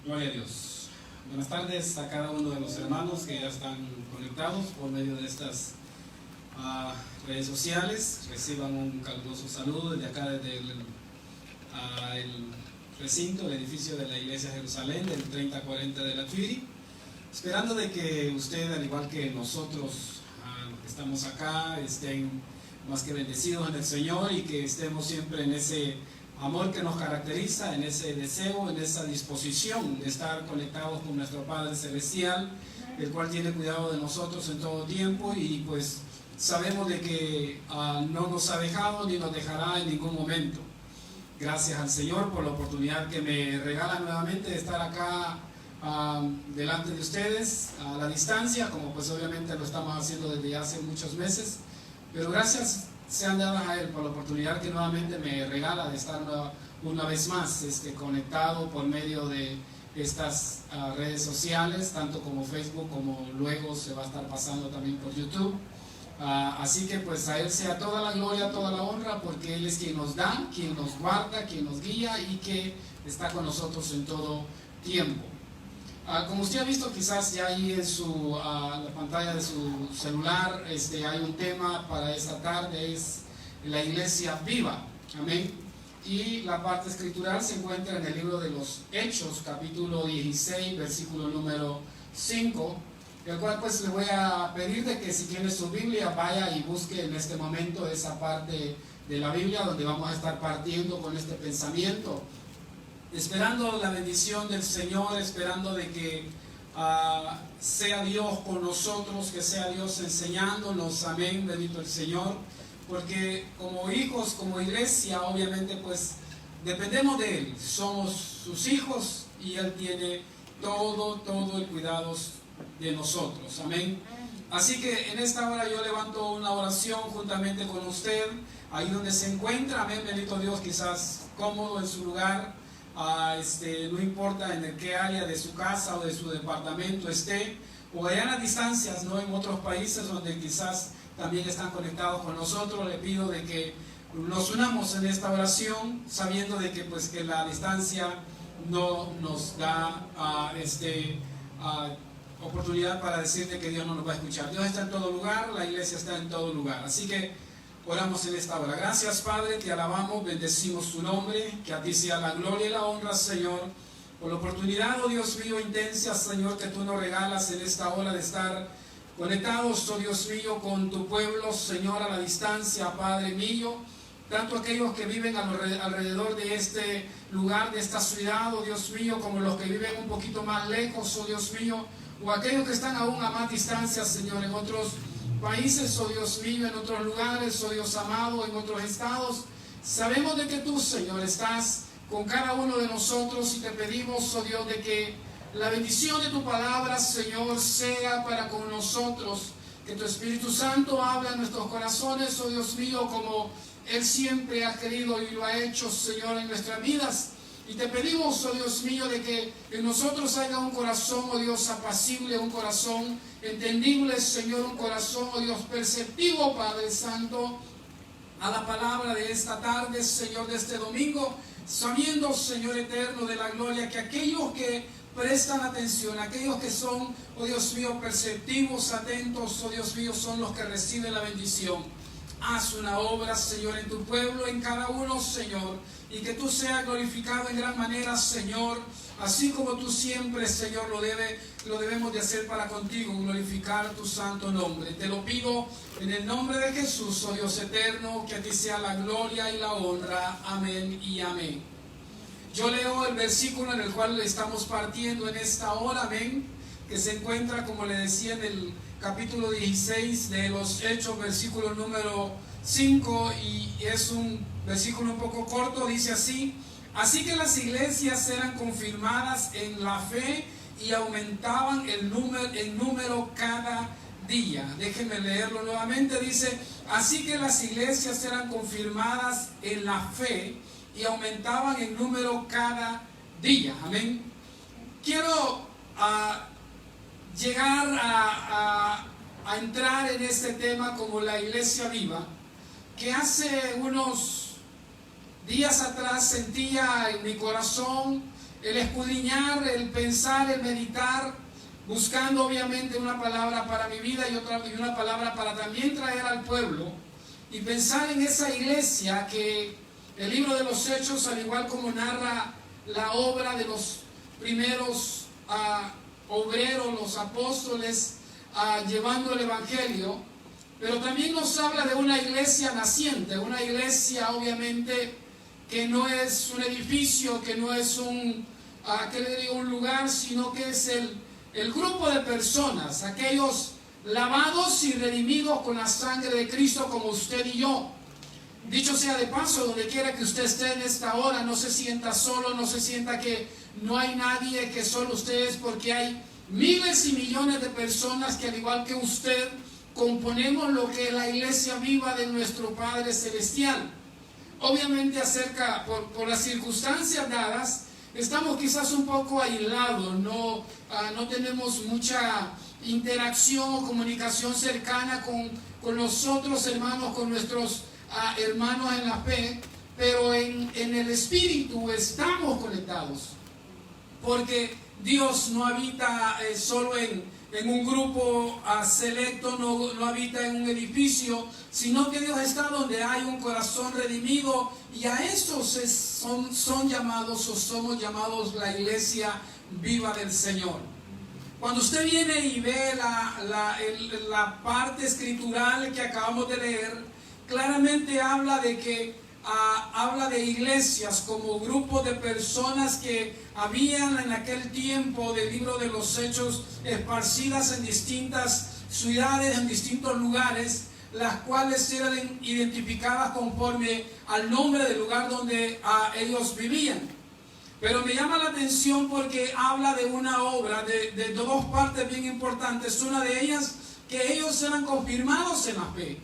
Gloria a Dios. Buenas tardes a cada uno de los hermanos que ya están conectados por medio de estas redes sociales. Reciban un caluroso saludo desde acá, desde el recinto, el edificio de la Iglesia Jerusalén, del 3040 de la Tuiri. Esperando de que usted, al igual que nosotros, los que estamos acá, estén más que bendecidos en el Señor y que estemos siempre en ese amor que nos caracteriza, en ese deseo, en esa disposición de estar conectados con nuestro Padre Celestial, el cual tiene cuidado de nosotros en todo tiempo, y pues sabemos de que no nos ha dejado ni nos dejará en ningún momento. Gracias al Señor por la oportunidad que me regala nuevamente de estar acá delante de ustedes a la distancia, como pues obviamente lo estamos haciendo desde hace muchos meses, pero gracias sean dadas a Él por la oportunidad que nuevamente me regala de estar una vez más conectado por medio de estas redes sociales, tanto como Facebook, como luego se va a estar pasando también por YouTube. Así que pues a Él sea toda la gloria, toda la honra, porque Él es quien nos da, quien nos guarda, quien nos guía y que está con nosotros en todo tiempo. Como usted ha visto quizás ya ahí en la pantalla de su celular, hay un tema para esta tarde, es la iglesia viva, amén. Y la parte escritural se encuentra en el libro de los Hechos, capítulo 16, versículo número 5, el cual pues le voy a pedir de que si tiene su Biblia vaya y busque en este momento esa parte de la Biblia donde vamos a estar partiendo con este pensamiento, esperando la bendición del Señor, esperando de que sea Dios con nosotros, que sea Dios enseñándonos, amén, bendito el Señor, porque como hijos, como iglesia, obviamente pues dependemos de Él, somos sus hijos y Él tiene todo el cuidado de nosotros, amén. Así que en esta hora yo levanto una oración juntamente con usted, ahí donde se encuentra, amén, bendito Dios, quizás cómodo en su lugar. No importa en qué área de su casa o de su departamento esté, o allá en las distancias, ¿no? En otros países donde quizás también están conectados con nosotros, le pido de que nos unamos en esta oración, sabiendo de que pues que la distancia no nos da oportunidad para decirle que Dios no nos va a escuchar. Dios está en todo lugar, la iglesia está en todo lugar, así que oramos en esta hora. Gracias, Padre, te alabamos, bendecimos tu nombre, que a ti sea la gloria y la honra, Señor, por la oportunidad, oh Dios mío, intensa, Señor, que tú nos regalas en esta hora de estar conectados, oh Dios mío, con tu pueblo, Señor, a la distancia, Padre mío, tanto aquellos que viven alrededor de este lugar, de esta ciudad, oh Dios mío, como los que viven un poquito más lejos, oh Dios mío, o aquellos que están aún a más distancia, Señor, en otros países, oh Dios mío, en otros lugares, oh Dios amado, en otros estados. Sabemos de que tú, Señor, estás con cada uno de nosotros y te pedimos, oh Dios, de que la bendición de tu palabra, Señor, sea para con nosotros, que tu Espíritu Santo hable en nuestros corazones, oh Dios mío, como Él siempre ha querido y lo ha hecho, Señor, en nuestras vidas. Y te pedimos, oh Dios mío, de que en nosotros haya un corazón, oh Dios, apacible, un corazón entendible, Señor, un corazón, oh Dios, perceptivo, Padre Santo, a la palabra de esta tarde, Señor, de este domingo, sabiendo, Señor eterno de la gloria, que aquellos que prestan atención, aquellos que son, oh Dios mío, perceptivos, atentos, oh Dios mío, son los que reciben la bendición. Haz una obra, Señor, en tu pueblo, en cada uno, Señor, y que tú seas glorificado en gran manera, Señor, así como tú siempre, Señor, lo debemos de hacer para contigo, glorificar tu santo nombre. Te lo pido en el nombre de Jesús, oh Dios eterno, que a ti sea la gloria y la honra. Amén y amén. Yo leo el versículo en el cual estamos partiendo en esta hora, amén, que se encuentra, como le decía, en el capítulo 16 de los Hechos, versículo número 5, y es un versículo un poco corto, dice así: así que las iglesias eran confirmadas en la fe y aumentaban en número cada día. Déjenme leerlo nuevamente, dice: así que las iglesias eran confirmadas en la fe y aumentaban en número cada día. Amén. Quiero llegar a entrar en este tema como la iglesia viva, que hace unos días atrás sentía en mi corazón el escudriñar, el pensar, el meditar, buscando obviamente una palabra para mi vida y una palabra para también traer al pueblo, y pensar en esa iglesia que el libro de los Hechos, al igual como narra la obra de los primeros obreros, los apóstoles, llevando el evangelio, pero también nos habla de una iglesia naciente, una iglesia obviamente que no es un edificio, que no es un lugar, sino que es el grupo de personas, aquellos lavados y redimidos con la sangre de Cristo, como usted y yo. Dicho sea de paso, donde quiera que usted esté en esta hora, no se sienta solo, no se sienta que no hay nadie, que solo ustedes, porque hay miles y millones de personas que, al igual que usted, componemos lo que es la iglesia viva de nuestro Padre Celestial. Obviamente por las circunstancias dadas, estamos quizás un poco aislados, no tenemos mucha interacción o comunicación cercana con los otros hermanos, con nuestros hermanos en la fe, pero en el Espíritu estamos conectados, porque Dios no habita solo en un grupo selecto, no habita en un edificio, sino que Dios está donde hay un corazón redimido, y a estos son llamados, o somos llamados, la iglesia viva del Señor. Cuando usted viene y ve la parte escritural que acabamos de leer, claramente habla de iglesias como grupo de personas que habían en aquel tiempo del libro de los Hechos, esparcidas en distintas ciudades, en distintos lugares, las cuales eran identificadas conforme al nombre del lugar donde ellos vivían. Pero me llama la atención porque habla de una obra de dos partes bien importantes. Una de ellas, que ellos eran confirmados en la fe,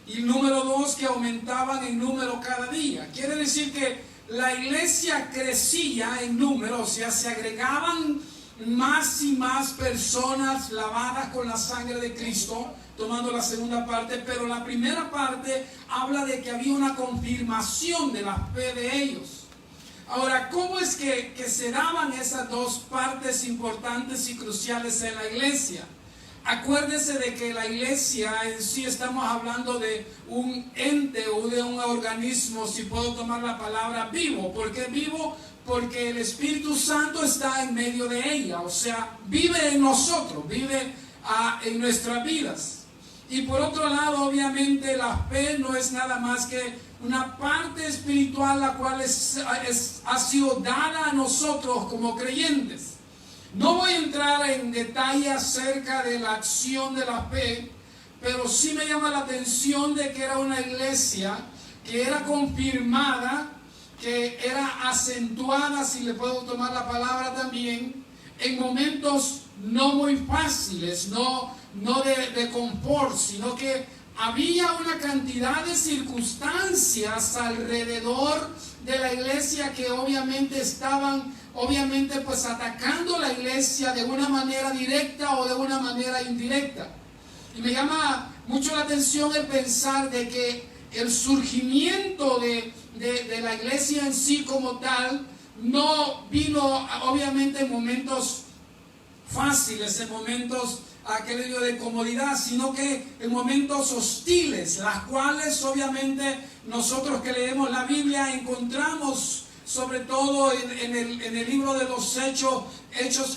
y número dos, que aumentaban en número cada día. Quiere decir que la iglesia crecía en número, o sea, se agregaban más y más personas lavadas con la sangre de Cristo, tomando la segunda parte, pero la primera parte habla de que había una confirmación de la fe de ellos. Ahora, ¿cómo es que se daban esas dos partes importantes y cruciales en la iglesia? Acuérdese de que la iglesia en sí, estamos hablando de un ente o de un organismo, si puedo tomar la palabra, vivo. ¿Por qué vivo? Porque el Espíritu Santo está en medio de ella, o sea, vive en nosotros, vive en nuestras vidas. Y por otro lado, obviamente, la fe no es nada más que una parte espiritual, la cual ha sido dada a nosotros como creyentes. No voy a entrar en detalle acerca de la acción de la fe, pero sí me llama la atención de que era una iglesia que era confirmada, que era acentuada, si le puedo tomar la palabra también, en momentos no muy fáciles, no de confort, sino que había una cantidad de circunstancias alrededor de la iglesia que obviamente estaban pues atacando la iglesia de una manera directa o de una manera indirecta. Y me llama mucho la atención el pensar de que el surgimiento de la iglesia en sí como tal no vino obviamente en momentos fáciles, en momentos de comodidad, sino que en momentos hostiles, las cuales obviamente nosotros que leemos la Biblia encontramos, sobre todo en el libro de los Hechos,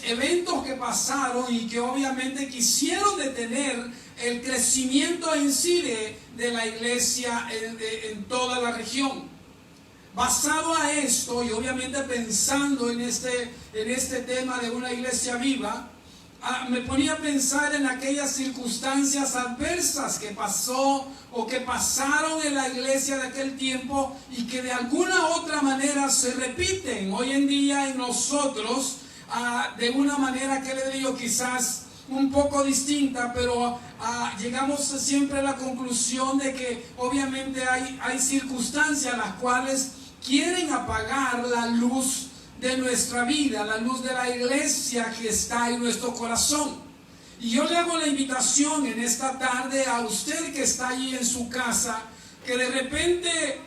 eventos que pasaron y que obviamente quisieron detener el crecimiento en sí de la iglesia en toda la región. Basado a esto, y obviamente pensando en este tema de una iglesia viva, me ponía a pensar en aquellas circunstancias adversas que pasó o que pasaron en la iglesia de aquel tiempo y que de alguna u otra manera se repiten hoy en día en nosotros, de una manera que le digo quizás un poco distinta, pero llegamos siempre a la conclusión de que obviamente hay circunstancias las cuales quieren apagar la luz de nuestra vida, la luz de la iglesia que está en nuestro corazón. Y yo le hago la invitación en esta tarde a usted que está allí en su casa, que de repente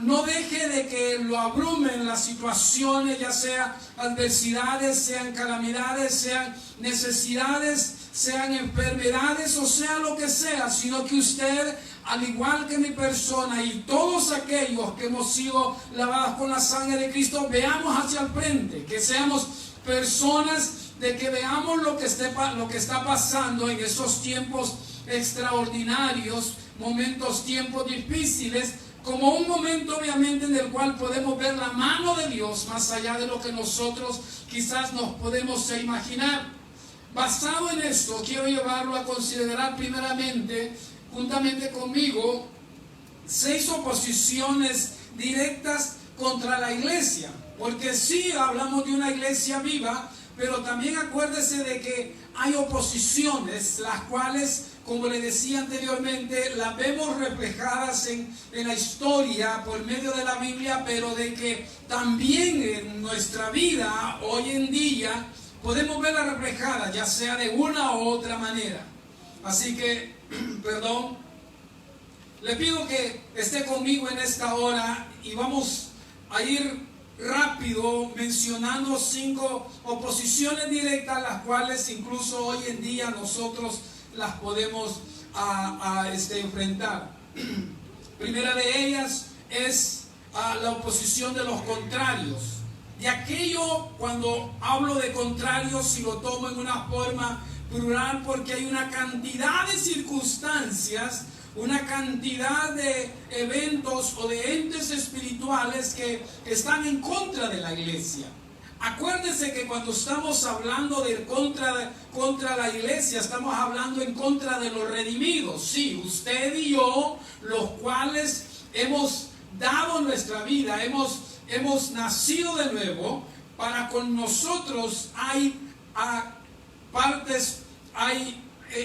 no deje de que lo abrumen las situaciones, ya sea adversidades, sean calamidades, sean necesidades, sean enfermedades o sea lo que sea, sino que usted, al igual que mi persona y todos aquellos que hemos sido lavados con la sangre de Cristo, veamos hacia el frente, que seamos personas de que veamos lo que está pasando en esos tiempos extraordinarios, tiempos difíciles, como un momento obviamente en el cual podemos ver la mano de Dios más allá de lo que nosotros quizás nos podemos imaginar. Basado en esto, quiero llevarlo a considerar primeramente, juntamente conmigo, 6 oposiciones directas contra la iglesia. Porque sí hablamos de una iglesia viva, pero también acuérdese de que hay oposiciones, las cuales, como le decía anteriormente, las vemos reflejadas en la historia por medio de la Biblia, pero de que también en nuestra vida, hoy en día, podemos verla reflejada, ya sea de una u otra manera. Así que, le pido que esté conmigo en esta hora y vamos a ir rápido mencionando 5 oposiciones directas, las cuales incluso hoy en día nosotros las podemos enfrentar. Primera de ellas es la oposición de los contrarios. Y aquello, cuando hablo de contrarios, si lo tomo en una forma plural, porque hay una cantidad de circunstancias, una cantidad de eventos o de entes espirituales que están en contra de la iglesia. Acuérdense que cuando estamos hablando de contra la iglesia, estamos hablando en contra de los redimidos. Sí, usted y yo, los cuales hemos dado nuestra vida, hemos nacido de nuevo. Para con nosotros hay hay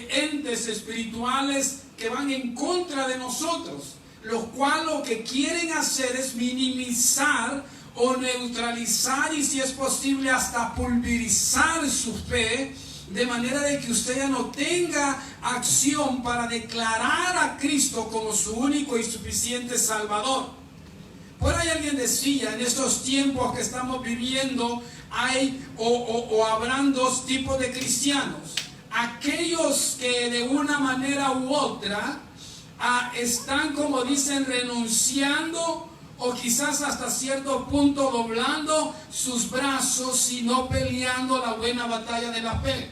entes espirituales que van en contra de nosotros, los cuales lo que quieren hacer es minimizar o neutralizar, y si es posible hasta pulverizar su fe, de manera de que usted ya no tenga acción para declarar a Cristo como su único y suficiente Salvador. Por ahí alguien decía, en estos tiempos que estamos viviendo, habrán 2 tipos de cristianos: aquellos que de una manera u otra están, como dicen, renunciando o quizás hasta cierto punto doblando sus brazos y no peleando la buena batalla de la fe.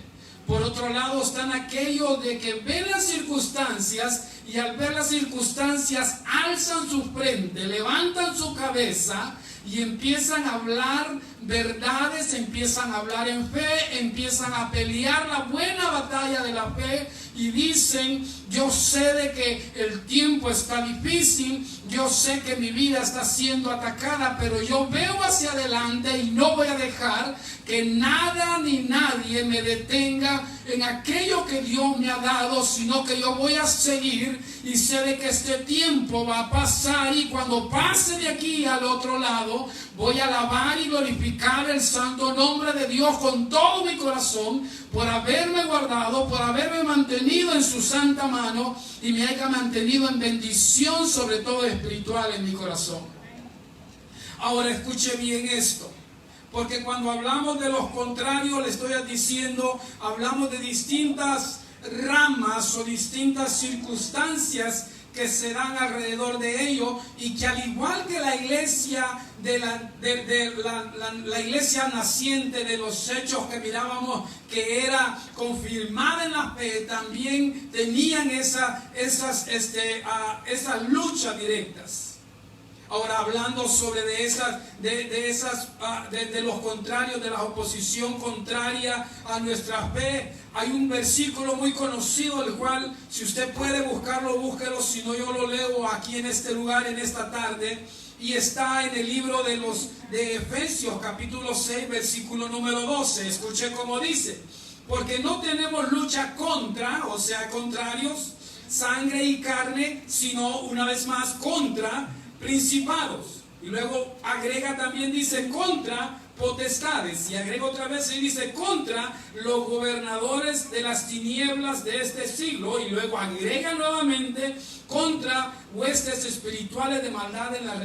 Por otro lado están aquellos de que ven las circunstancias y al ver las circunstancias alzan su frente, levantan su cabeza y empiezan a hablar verdades, empiezan a hablar en fe, empiezan a pelear la buena batalla de la fe y dicen: yo sé de que el tiempo está difícil, yo sé que mi vida está siendo atacada, pero yo veo hacia adelante y no voy a dejar que nada ni nadie me detenga en aquello que Dios me ha dado, sino que yo voy a seguir y sé de que este tiempo va a pasar, y cuando pase de aquí al otro lado voy a alabar y glorificar el santo nombre de Dios con todo mi corazón por haberme guardado, por haberme mantenido en su santa mano y me haya mantenido en bendición, sobre todo espiritual, en mi corazón. Ahora escuche bien esto, porque cuando hablamos de los contrarios, le estoy diciendo, hablamos de distintas ramas o distintas circunstancias que se dan alrededor de ello, y que al igual que la iglesia la iglesia naciente de los hechos que mirábamos, que era confirmada en la fe, también tenían esas luchas directas. Ahora, hablando sobre de los contrarios, de la oposición contraria a nuestra fe, hay un versículo muy conocido, el cual, si usted puede buscarlo, búsquelo, si no yo lo leo aquí en este lugar, en esta tarde, y está en el libro de Efesios, capítulo 6, versículo número 12. Escuche cómo dice: porque no tenemos lucha contra, o sea, contrarios, sangre y carne, sino, una vez más, contra principados. Y luego agrega también, dice, contra potestades, y agrega otra vez y dice, contra los gobernadores de las tinieblas de este siglo, y luego agrega nuevamente, contra huestes espirituales de maldad en las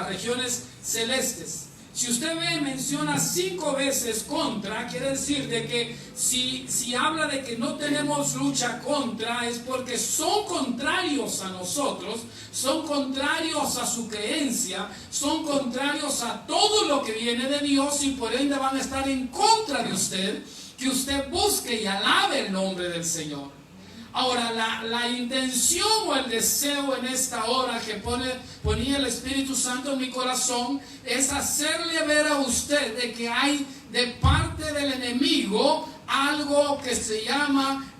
regiones celestes. Si usted ve, menciona 5 veces contra, quiere decir de que si habla de que no tenemos lucha contra, es porque son contrarios a nosotros, son contrarios a su creencia, son contrarios a todo lo que viene de Dios y por ende van a estar en contra de usted, que usted busque y alabe el nombre del Señor. Ahora, la intención o el deseo en esta hora que ponía el Espíritu Santo en mi corazón es hacerle ver a usted de que hay de parte del enemigo algo que se llama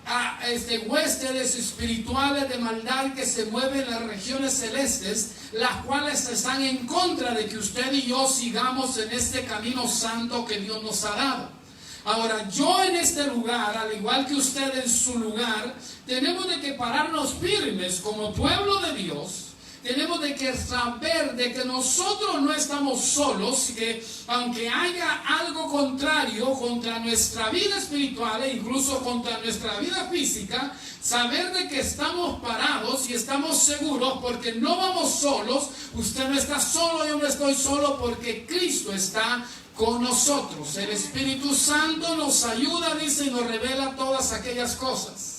huestes espirituales de maldad que se mueven en las regiones celestes, las cuales están en contra de que usted y yo sigamos en este camino santo que Dios nos ha dado. Ahora, yo en este lugar, al igual que usted en su lugar, tenemos de que pararnos firmes como pueblo de Dios. Tenemos de que saber de que nosotros no estamos solos, que aunque haya algo contrario contra nuestra vida espiritual e incluso contra nuestra vida física, saber de que estamos parados y estamos seguros porque no vamos solos. Usted no está solo, yo no estoy solo porque Cristo está con nosotros. El Espíritu Santo nos ayuda, dice, y nos revela todas aquellas cosas.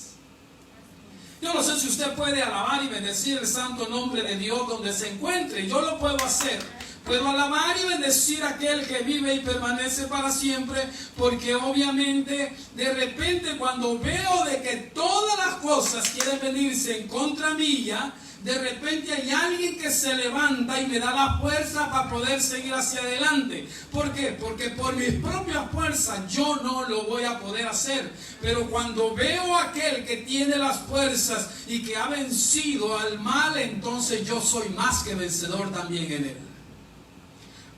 Yo no sé si usted puede alabar y bendecir el santo nombre de Dios donde se encuentre. Yo lo puedo hacer. Puedo alabar y bendecir a aquel que vive y permanece para siempre, porque obviamente de repente cuando veo de que todas las cosas quieren venirse en contra mía, de repente hay alguien que se levanta y me da la fuerza para poder seguir hacia adelante. ¿Por qué? Porque por mis propias fuerzas yo no lo voy a poder hacer. Pero cuando veo a aquel que tiene las fuerzas y que ha vencido al mal, entonces yo soy más que vencedor también en él.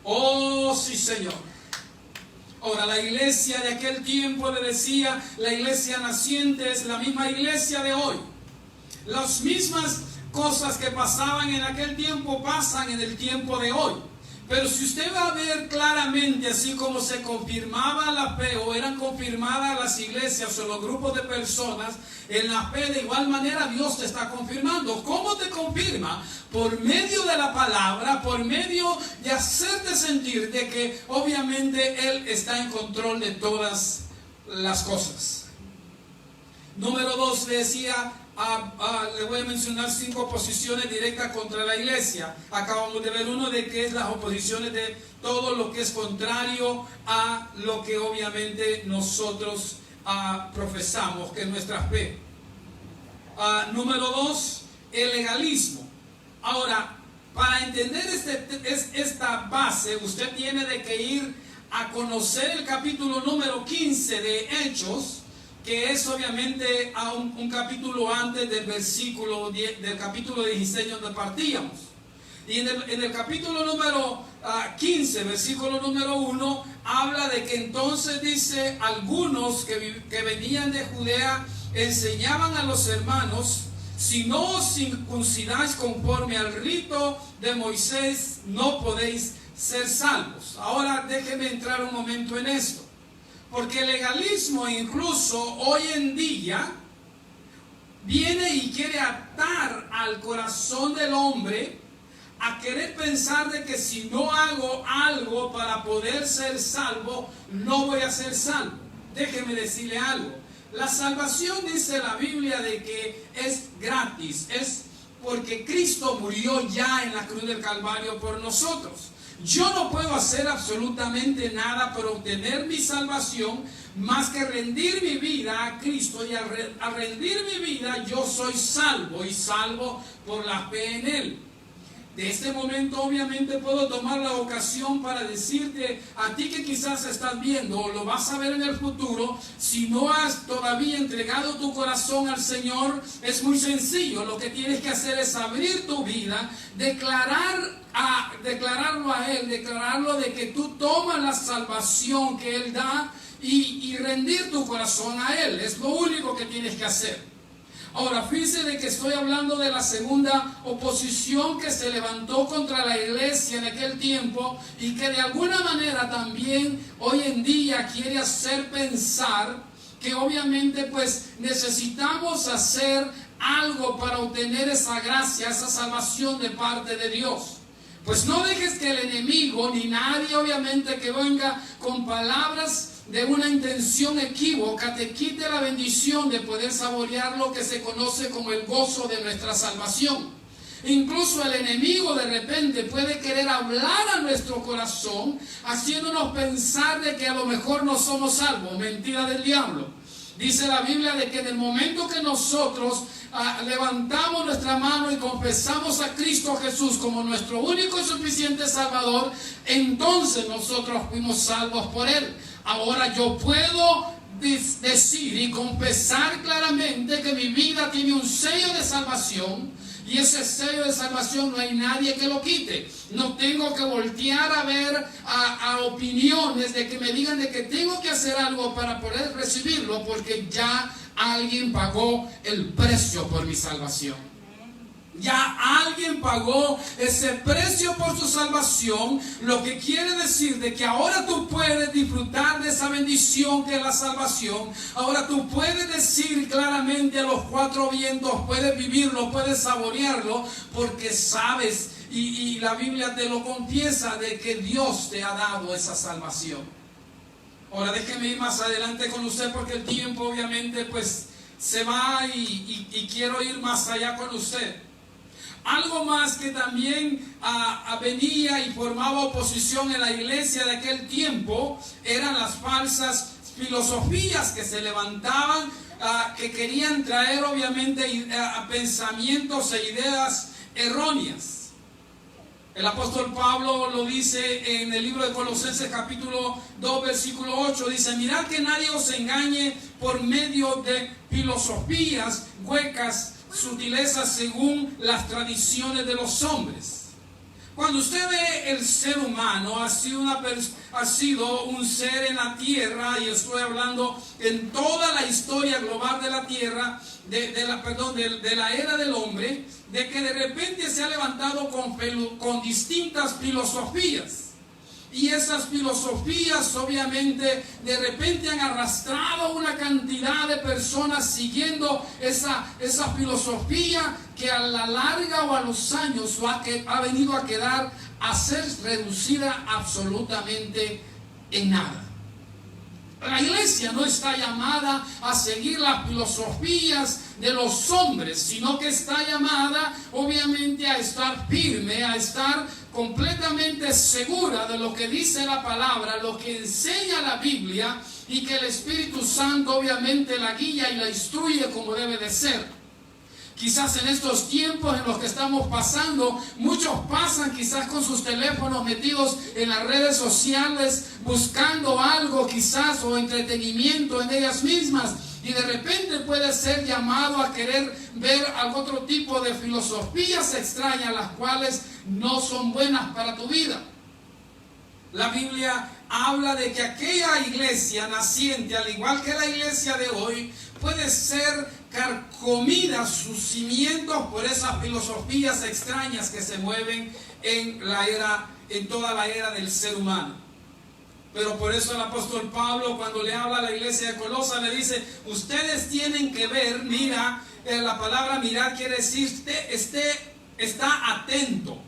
Oh, sí, Señor. Ahora, la iglesia de aquel tiempo, le decía, la iglesia naciente es la misma iglesia de hoy. Las mismas cosas que pasaban en aquel tiempo pasan en el tiempo de hoy. Pero si usted va a ver claramente, así como se confirmaba la fe o eran confirmadas las iglesias o los grupos de personas en la fe, de igual manera Dios te está confirmando. ¿Cómo te confirma? Por medio de la palabra, por medio de hacerte sentir de que obviamente Él está en control de todas las cosas. Número 2, le decía, le voy a mencionar 5 oposiciones directas contra la iglesia. Acabamos de ver uno de que es las oposiciones de todo lo que es contrario a lo que obviamente nosotros profesamos, que es nuestra fe. Número 2, el legalismo. Ahora, para entender esta base, usted tiene de que ir a conocer el capítulo número 15 de Hechos, que es obviamente a un capítulo antes del versículo 10, del capítulo 16 donde partíamos. Y en el capítulo número 15, versículo número 1, habla de que entonces dice, algunos que venían de Judea enseñaban a los hermanos, si no os circuncidáis conforme al rito de Moisés, no podéis ser salvos. Ahora déjeme entrar un momento en esto. Porque el legalismo incluso hoy en día viene y quiere atar al corazón del hombre a querer pensar de que si no hago algo para poder ser salvo, no voy a ser salvo. Déjeme decirle algo. La salvación, dice la Biblia, de que es gratis, es porque Cristo murió ya en la cruz del Calvario por nosotros. Yo no puedo hacer absolutamente nada para obtener mi salvación más que rendir mi vida a Cristo, y al rendir mi vida yo soy salvo, y salvo por la fe en Él. De este momento obviamente puedo tomar la ocasión para decirte a ti que quizás estás viendo o lo vas a ver en el futuro, si no has todavía entregado tu corazón al Señor, es muy sencillo. Lo que tienes que hacer es abrir tu vida, declararlo a Él, declararlo de que tú tomas la salvación que Él da y rendir tu corazón a Él. Es lo único que tienes que hacer. Ahora, fíjense de que estoy hablando de la segunda oposición que se levantó contra la iglesia en aquel tiempo y que de alguna manera también hoy en día quiere hacer pensar que obviamente pues necesitamos hacer algo para obtener esa gracia, esa salvación de parte de Dios. Pues no dejes que el enemigo, ni nadie obviamente que venga con palabras de una intención equívoca, te quite la bendición de poder saborear lo que se conoce como el gozo de nuestra salvación. Incluso el enemigo de repente puede querer hablar a nuestro corazón, haciéndonos pensar de que a lo mejor no somos salvos. Mentira del diablo. Dice la Biblia de que en el momento que nosotros levantamos nuestra mano y confesamos a Cristo Jesús como nuestro único y suficiente Salvador, entonces nosotros fuimos salvos por Él. Ahora yo puedo decir y confesar claramente que mi vida tiene un sello de salvación, y ese sello de salvación no hay nadie que lo quite. No tengo que voltear a ver a opiniones de que me digan de que tengo que hacer algo para poder recibirlo, porque ya alguien pagó el precio por mi salvación. Ya alguien pagó ese precio por su salvación, lo que quiere decir de que ahora tú puedes disfrutar de esa bendición que es la salvación. Ahora tú puedes decir claramente a los cuatro vientos, puedes vivirlo, puedes saborearlo, porque sabes y la Biblia te lo confiesa de que Dios te ha dado esa salvación. Ahora déjeme ir más adelante con usted, porque el tiempo obviamente pues se va y quiero ir más allá con usted. Algo más que también venía y formaba oposición en la iglesia de aquel tiempo eran las falsas filosofías que se levantaban, que querían traer obviamente pensamientos e ideas erróneas. El apóstol Pablo lo dice en el libro de Colosenses capítulo 2 versículo 8, dice: mirad que nadie os engañe por medio de filosofías huecas, sutilezas según las tradiciones de los hombres. Cuando usted ve el ser humano, ha sido un ser en la tierra, y estoy hablando en toda la historia global de la tierra, de la era del hombre, de que de repente se ha levantado con distintas filosofías. Y esas filosofías obviamente de repente han arrastrado una cantidad de personas siguiendo esa filosofía, que a la larga o a los años ha venido a quedar a ser reducida absolutamente en nada. La iglesia no está llamada a seguir las filosofías de los hombres, sino que está llamada obviamente a estar firme, a estar completamente segura de lo que dice la palabra, lo que enseña la Biblia, y que el Espíritu Santo obviamente la guía y la instruye como debe de ser. Quizás en estos tiempos en los que estamos pasando, muchos pasan quizás con sus teléfonos metidos en las redes sociales, buscando algo quizás o entretenimiento en ellas mismas, y de repente puede ser llamado a querer ver algún otro tipo de filosofías extrañas, las cuales no son buenas para tu vida. La Biblia habla de que aquella iglesia naciente, al igual que la iglesia de hoy, puede ser carcomida sus cimientos por esas filosofías extrañas que se mueven en toda la era del ser humano. Pero por eso el apóstol Pablo, cuando le habla a la iglesia de Colosas, le dice: ustedes tienen que ver, mira, la palabra mirar quiere decir está atento,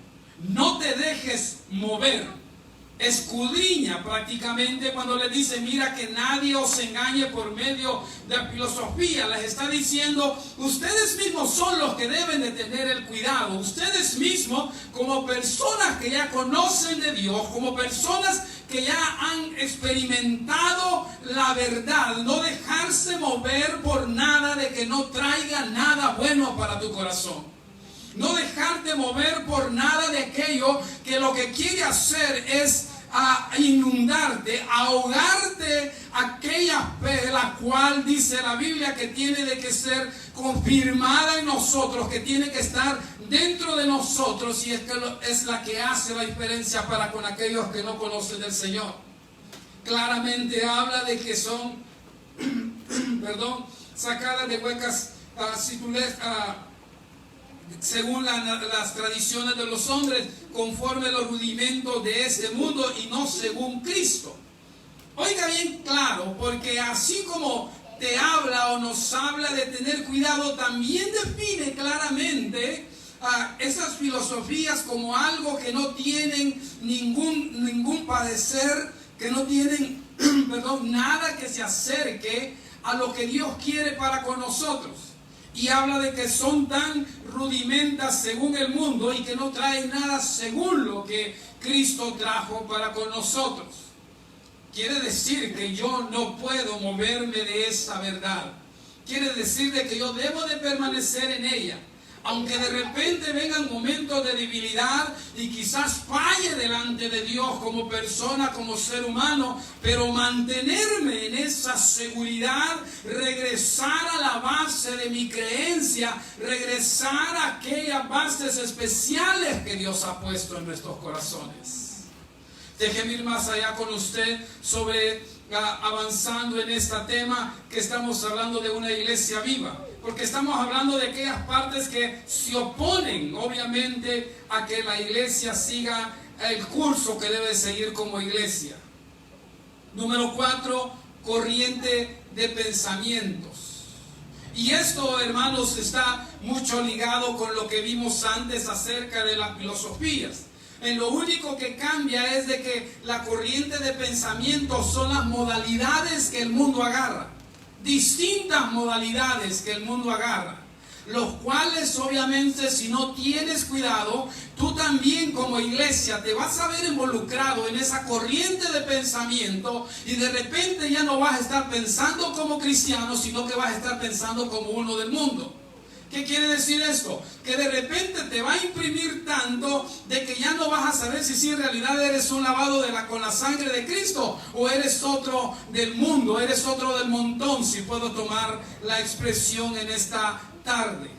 no te dejes mover. Escudriña prácticamente cuando le dice: mira que nadie os engañe por medio de filosofía. Les está diciendo: ustedes mismos son los que deben de tener el cuidado. Ustedes mismos, como personas que ya conocen de Dios, como personas que ya han experimentado la verdad, no dejarse mover por nada de que no traiga nada bueno para tu corazón. No dejarte mover por nada de aquello que lo que quiere hacer es inundarte, ahogarte aquella fe, la cual dice la Biblia que tiene de que ser confirmada en nosotros, que tiene que estar dentro de nosotros, y es la que hace la diferencia para con aquellos que no conocen del Señor. Claramente habla de que son sacadas de huecas según las tradiciones de los hombres, conforme los rudimentos de este mundo y no según Cristo. Oiga bien claro, porque así como te habla o nos habla de tener cuidado, también define claramente esas filosofías como algo que no tienen ningún padecer, que no tienen nada que se acerque a lo que Dios quiere para con nosotros. Y habla de que son tan rudimentas según el mundo y que no traen nada según lo que Cristo trajo para con nosotros. Quiere decir que yo no puedo moverme de esa verdad. Quiere decir de que yo debo de permanecer en ella. Aunque de repente vengan momentos de debilidad y quizás falle delante de Dios como persona, como ser humano, pero mantenerme en esa seguridad, regresar a la base de mi creencia, regresar a aquellas bases especiales que Dios ha puesto en nuestros corazones. Déjeme ir más allá con usted avanzando en este tema que estamos hablando de una iglesia viva. Porque estamos hablando de aquellas partes que se oponen, obviamente, a que la iglesia siga el curso que debe seguir como iglesia. Número 4, corriente de pensamientos. Y esto, hermanos, está mucho ligado con lo que vimos antes acerca de las filosofías. En lo único que cambia es de que la corriente de pensamientos son las modalidades que el mundo agarra. Distintas modalidades que el mundo agarra, los cuales obviamente si no tienes cuidado, tú también como iglesia te vas a ver involucrado en esa corriente de pensamiento y de repente ya no vas a estar pensando como cristiano, sino que vas a estar pensando como uno del mundo. ¿Qué quiere decir esto? Que de repente te va a imprimir tanto de que ya no vas a saber si en realidad eres un lavado con la sangre de Cristo o eres otro del mundo, eres otro del montón, si puedo tomar la expresión en esta tarde.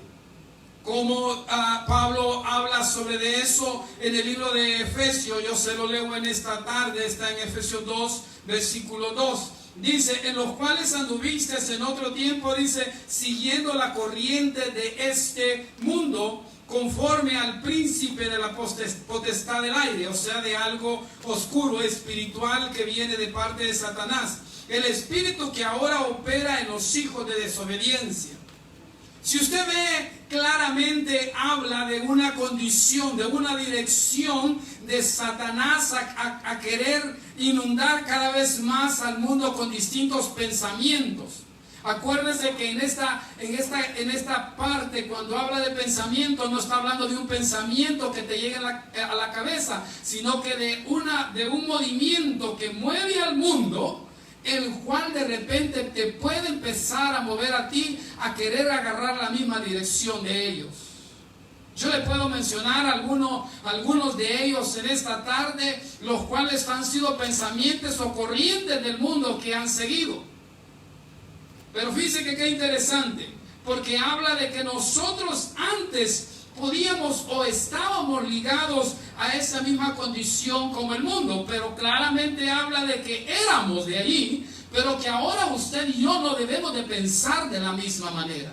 Como Pablo habla sobre de eso en el libro de Efesios, yo se lo leo en esta tarde, está en Efesios 2, versículo 2. Dice, en los cuales anduviste en otro tiempo, dice, siguiendo la corriente de este mundo, conforme al príncipe de la potestad del aire, o sea, de algo oscuro, espiritual, que viene de parte de Satanás. El espíritu que ahora opera en los hijos de desobediencia. Si usted ve claramente, habla de una condición, de una dirección de Satanás a querer inundar cada vez más al mundo con distintos pensamientos. Acuérdese que en esta parte, cuando habla de pensamiento, no está hablando de un pensamiento que te llegue a la cabeza, sino que de un movimiento que mueve al mundo, el cual de repente te puede empezar a mover a ti a querer agarrar la misma dirección de ellos. Yo le puedo mencionar algunos de ellos en esta tarde, los cuales han sido pensamientos o corrientes del mundo que han seguido. Pero fíjense que qué interesante, porque habla de que nosotros antes podíamos o estábamos ligados a esa misma condición como el mundo, pero claramente habla de que éramos de allí, pero que ahora usted y yo no debemos de pensar de la misma manera.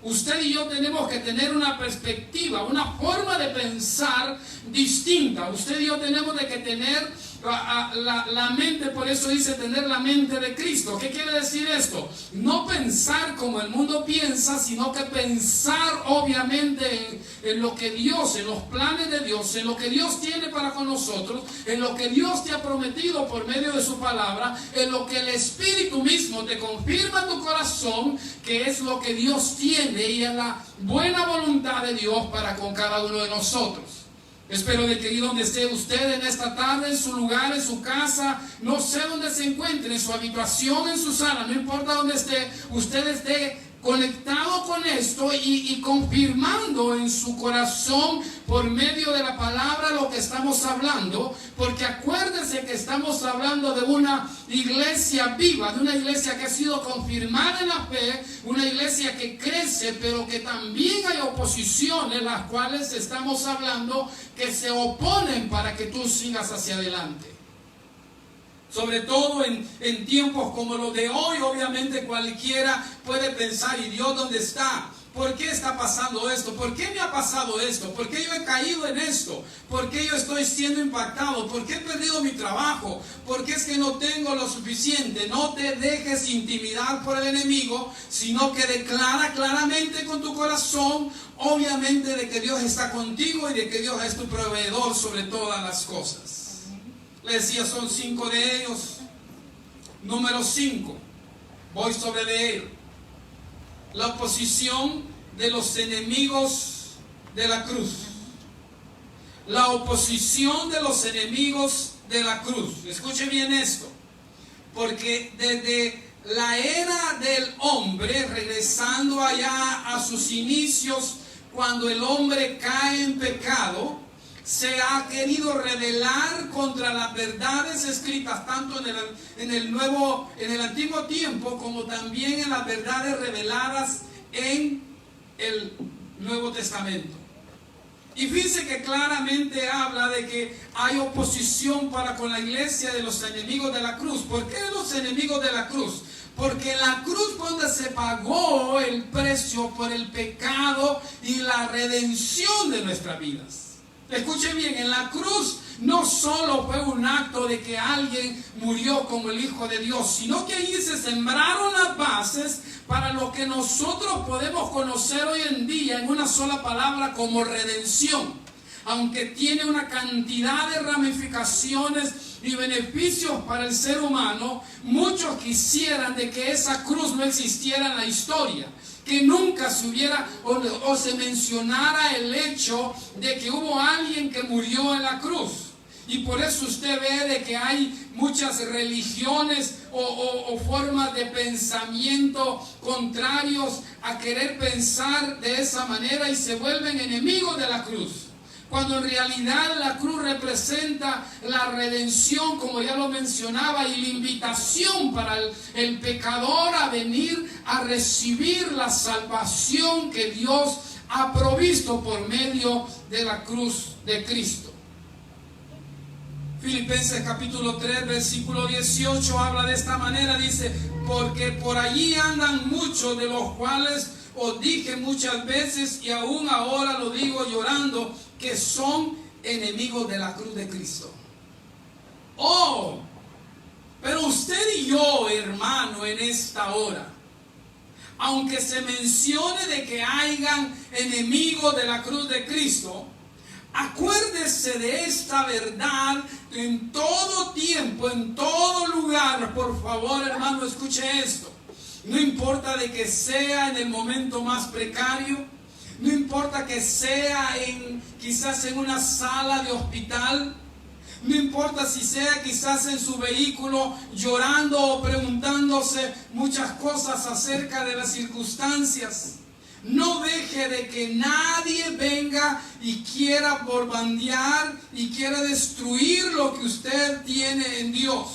Usted y yo tenemos que tener una perspectiva, una forma de pensar distinta. Usted y yo tenemos de que tener la mente, por eso dice tener la mente de Cristo. ¿Qué quiere decir esto? No pensar como el mundo piensa, sino que pensar obviamente en lo que Dios, en los planes de Dios, en lo que Dios tiene para con nosotros, en lo que Dios te ha prometido por medio de su palabra, en lo que el Espíritu mismo te confirma en tu corazón, que es lo que Dios tiene y es la buena voluntad de Dios para con cada uno de nosotros. Espero de que ahí donde esté usted en esta tarde, en su lugar, en su casa, no sé dónde se encuentre, en su habitación, en su sala, no importa dónde esté, usted esté conectado con esto y confirmando en su corazón por medio de la palabra lo que estamos hablando, porque acuérdense que estamos hablando de una iglesia viva, de una iglesia que ha sido confirmada en la fe, una iglesia que crece, pero que también hay oposiciones, las cuales estamos hablando que se oponen para que tú sigas hacia adelante. Sobre todo en tiempos como los de hoy, obviamente cualquiera puede pensar, ¿y Dios dónde está? ¿Por qué está pasando esto? ¿Por qué me ha pasado esto? ¿Por qué yo he caído en esto? ¿Por qué yo estoy siendo impactado? ¿Por qué he perdido mi trabajo? ¿Por qué es que no tengo lo suficiente? No te dejes intimidar por el enemigo, sino que declara claramente con tu corazón, obviamente, de que Dios está contigo y de que Dios es tu proveedor sobre todas las cosas. Le decía, son 5 de ellos. Número 5. Voy sobre de él. La oposición de los enemigos de la cruz. La oposición de los enemigos de la cruz. Escuche bien esto. Porque desde la era del hombre, regresando allá a sus inicios, cuando el hombre cae en pecado, se ha querido rebelar contra las verdades escritas tanto en el Antiguo Tiempo como también en las verdades reveladas en el Nuevo Testamento. Y fíjense que claramente habla de que hay oposición para con la iglesia de los enemigos de la cruz. ¿Por qué los enemigos de la cruz? Porque en la cruz fue donde se pagó el precio por el pecado y la redención de nuestras vidas. Escuchen bien, en la cruz no solo fue un acto de que alguien murió como el Hijo de Dios, sino que ahí se sembraron las bases para lo que nosotros podemos conocer hoy en día en una sola palabra como redención. Aunque tiene una cantidad de ramificaciones y beneficios para el ser humano, muchos quisieran de que esa cruz no existiera en la historia, que nunca se hubiera o se mencionara el hecho de que hubo alguien que murió en la cruz. Y por eso usted ve de que hay muchas religiones o formas de pensamiento contrarios a querer pensar de esa manera y se vuelven enemigos de la cruz. Cuando en realidad la cruz representa la redención, como ya lo mencionaba, y la invitación para el pecador a venir a recibir la salvación que Dios ha provisto por medio de la cruz de Cristo. Filipenses capítulo 3, versículo 18 habla de esta manera, dice: porque por allí andan muchos, de los cuales os dije muchas veces y aún ahora lo digo llorando, que son enemigos de la cruz de Cristo. Oh, pero usted y yo, hermano, en esta hora, aunque se mencione de que hayan enemigos de la cruz de Cristo, acuérdese de esta verdad en todo tiempo, en todo lugar. Por favor, hermano, escuche esto. No importa de que sea en el momento más precario, no importa que sea quizás en una sala de hospital, no importa si sea quizás en su vehículo llorando o preguntándose muchas cosas acerca de las circunstancias. No deje de que nadie venga y quiera borbandear y quiera destruir lo que usted tiene en Dios.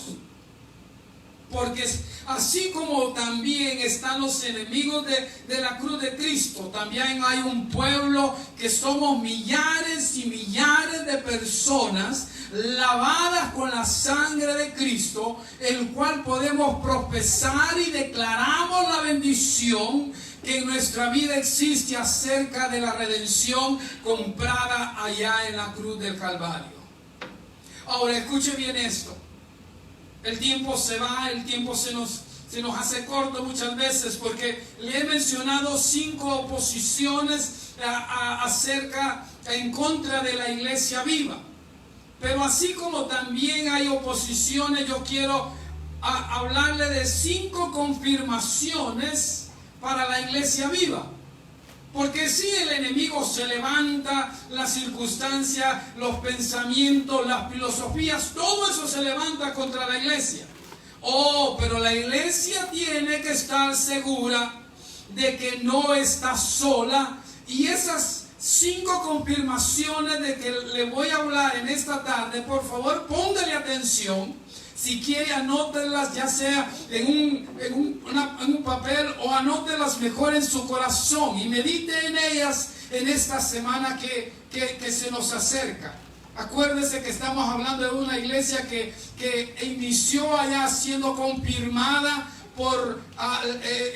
Porque así como también están los enemigos de la cruz de Cristo, también hay un pueblo que somos millares y millares de personas lavadas con la sangre de Cristo, el cual podemos profesar y declaramos la bendición que en nuestra vida existe acerca de la redención comprada allá en la cruz del Calvario. Ahora escuche bien esto. El tiempo se va, el tiempo se nos hace corto muchas veces, porque le he mencionado 5 oposiciones en contra de la iglesia viva. Pero así como también hay oposiciones, yo quiero hablarle de 5 confirmaciones para la iglesia viva. Porque si el enemigo se levanta, las circunstancias, los pensamientos, las filosofías, todo eso se levanta contra la iglesia. Oh, pero la iglesia tiene que estar segura de que no está sola. Y esas 5 confirmaciones de que le voy a hablar en esta tarde, por favor, póngale atención. Si quiere, anótelas, ya sea en un papel, o anótelas mejor en su corazón y medite en ellas en esta semana que se nos acerca. Acuérdese que estamos hablando de una iglesia que inició allá siendo confirmada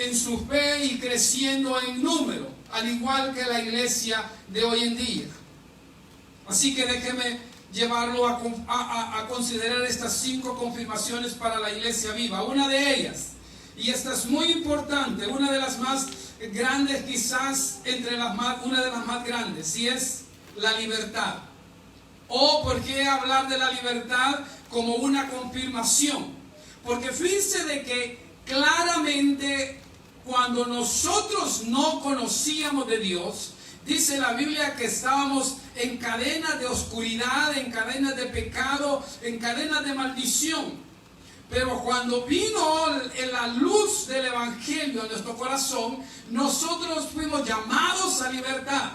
en su fe y creciendo en número, al igual que la iglesia de hoy en día. Así que déjeme llevarlo a considerar estas 5 confirmaciones para la iglesia viva. Una de ellas, y esta es muy importante, una de las más grandes, quizás una de las más grandes, y es la libertad. ¿O por qué hablar de la libertad como una confirmación? Porque fíjense de que claramente cuando nosotros no conocíamos de Dios, dice la Biblia que estábamos en cadenas de oscuridad, en cadenas de pecado, en cadenas de maldición. Pero cuando vino la luz del Evangelio en nuestro corazón, nosotros fuimos llamados a libertad.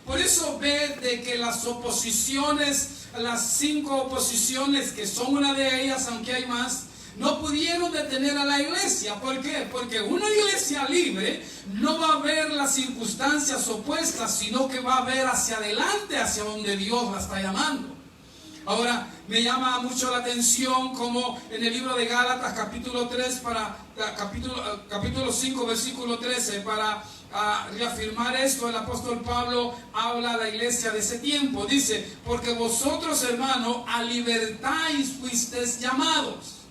Por eso ve de que las oposiciones, las 5 oposiciones, que son una de ellas, aunque hay más, no pudieron detener a la iglesia. ¿Por qué? Porque una iglesia libre no va a ver las circunstancias opuestas, sino que va a ver hacia adelante, hacia donde Dios la está llamando. Ahora, me llama mucho la atención como en el libro de Gálatas, capítulo 5, versículo 13, para reafirmar esto, el apóstol Pablo habla a la iglesia de ese tiempo. Dice, porque vosotros, hermanos, a libertad fuisteis llamados.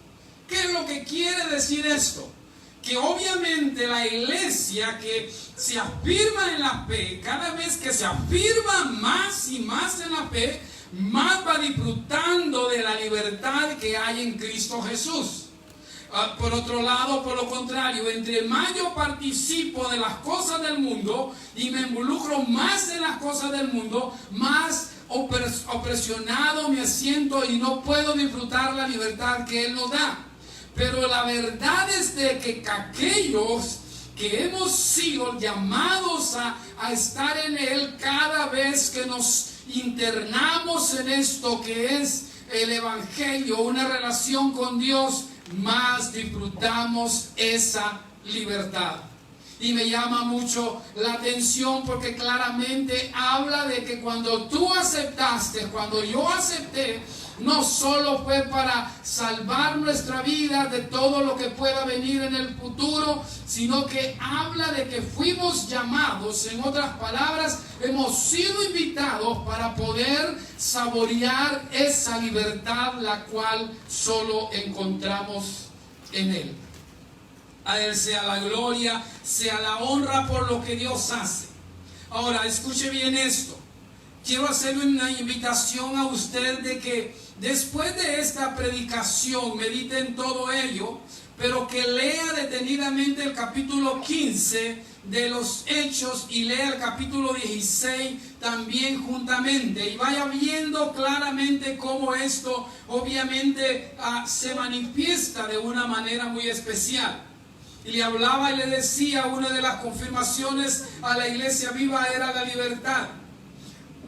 ¿Qué es lo que quiere decir esto? Que obviamente la iglesia que se afirma en la fe, cada vez que se afirma más y más en la fe, más va disfrutando de la libertad que hay en Cristo Jesús. Por otro lado, por lo contrario, entre más yo participo de las cosas del mundo y me involucro más en las cosas del mundo, más opresionado me siento y no puedo disfrutar la libertad que Él nos da. Pero la verdad es de que aquellos que hemos sido llamados a estar en Él, cada vez que nos internamos en esto que es el Evangelio, una relación con Dios, más disfrutamos esa libertad. Y me llama mucho la atención porque claramente habla de que cuando tú aceptaste, cuando yo acepté, no solo fue para salvar nuestra vida de todo lo que pueda venir en el futuro, sino que habla de que fuimos llamados, en otras palabras, hemos sido invitados para poder saborear esa libertad, la cual solo encontramos en Él. A Él sea la gloria, sea la honra por lo que Dios hace. Ahora, escuche bien esto. Quiero hacerle una invitación a usted de que después de esta predicación medite en todo ello, pero que lea detenidamente el capítulo 15 de los Hechos y lea el capítulo 16 también juntamente y vaya viendo claramente cómo esto obviamente se manifiesta de una manera muy especial. Y le hablaba y le decía, una de las confirmaciones a la iglesia viva era la libertad.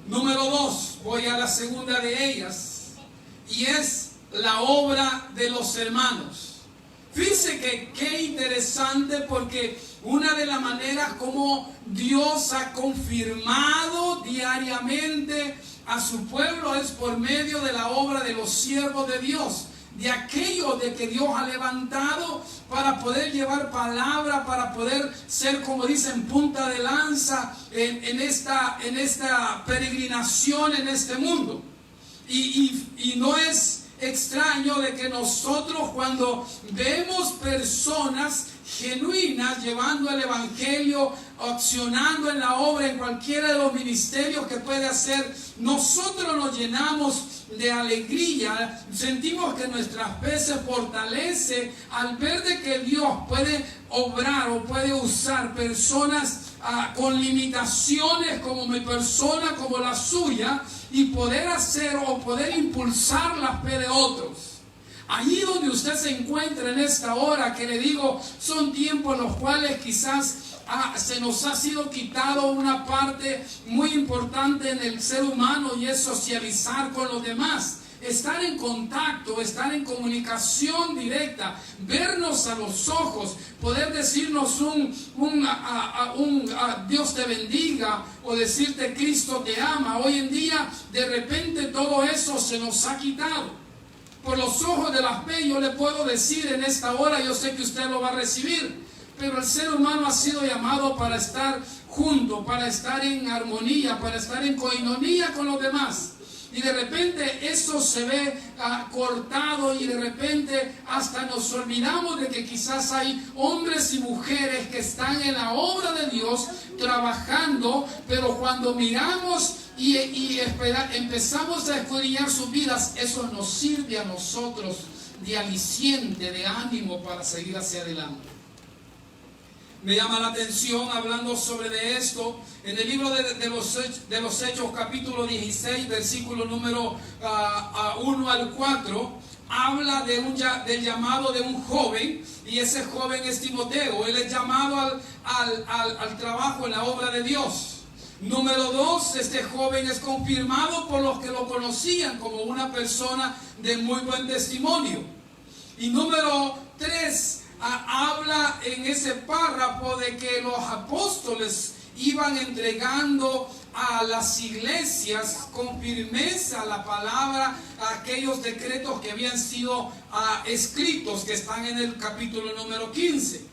Número 2, voy a la segunda de ellas, y es la obra de los hermanos. Fíjense que qué interesante, porque una de las maneras como Dios ha confirmado diariamente a su pueblo es por medio de la obra de los siervos de Dios, de aquello de que Dios ha levantado para poder llevar palabra, para poder ser, como dicen, punta de lanza en esta peregrinación en este mundo. Y no es extraño de que nosotros, cuando vemos personas genuinas llevando el Evangelio, accionando en la obra, en cualquiera de los ministerios que puede hacer, nosotros nos llenamos de alegría, sentimos que nuestra fe se fortalece al ver de que Dios puede obrar o puede usar personas con limitaciones como mi persona, como la suya, y poder hacer o poder impulsar la fe de otros. Allí donde usted se encuentra en esta hora, que le digo, son tiempos en los cuales quizás se nos ha sido quitado una parte muy importante en el ser humano, y es socializar con los demás, estar en contacto, estar en comunicación directa, vernos a los ojos, poder decirnos Dios te bendiga, o decirte Cristo te ama. Hoy en día de repente todo eso se nos ha quitado. por los ojos de la fe yo le puedo decir en esta hora, yo sé que usted lo va a recibir, pero el ser humano ha sido llamado para estar junto, para estar en armonía, para estar en coinonía con los demás. Y de repente eso se ve cortado y de repente hasta nos olvidamos de que quizás hay hombres y mujeres que están en la obra de Dios trabajando, pero cuando miramos y empezamos a escudriñar sus vidas, eso nos sirve a nosotros de aliciente, de ánimo para seguir hacia adelante. Me llama la atención hablando sobre de esto, en el libro de los Hechos capítulo 16, versículo número 1 al 4, habla del llamado de un joven, y ese joven es Timoteo. Él es llamado al trabajo en la obra de Dios. Número 2, este joven es confirmado por los que lo conocían como una persona de muy buen testimonio. Y número 3, habla en ese párrafo de que los apóstoles iban entregando a las iglesias con firmeza la palabra, a aquellos decretos que habían sido escritos, que están en el capítulo número 15.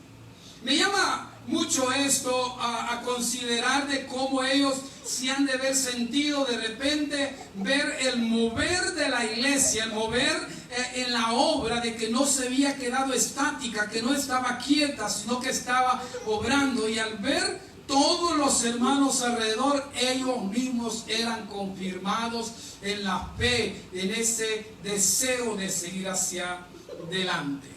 Me llama mucho esto a considerar de cómo ellos se han de haber sentido de repente ver el mover de la iglesia, el mover en la obra, de que no se había quedado estática, que no estaba quieta, sino que estaba obrando. Y al ver todos los hermanos alrededor, ellos mismos eran confirmados en la fe, en ese deseo de seguir hacia adelante.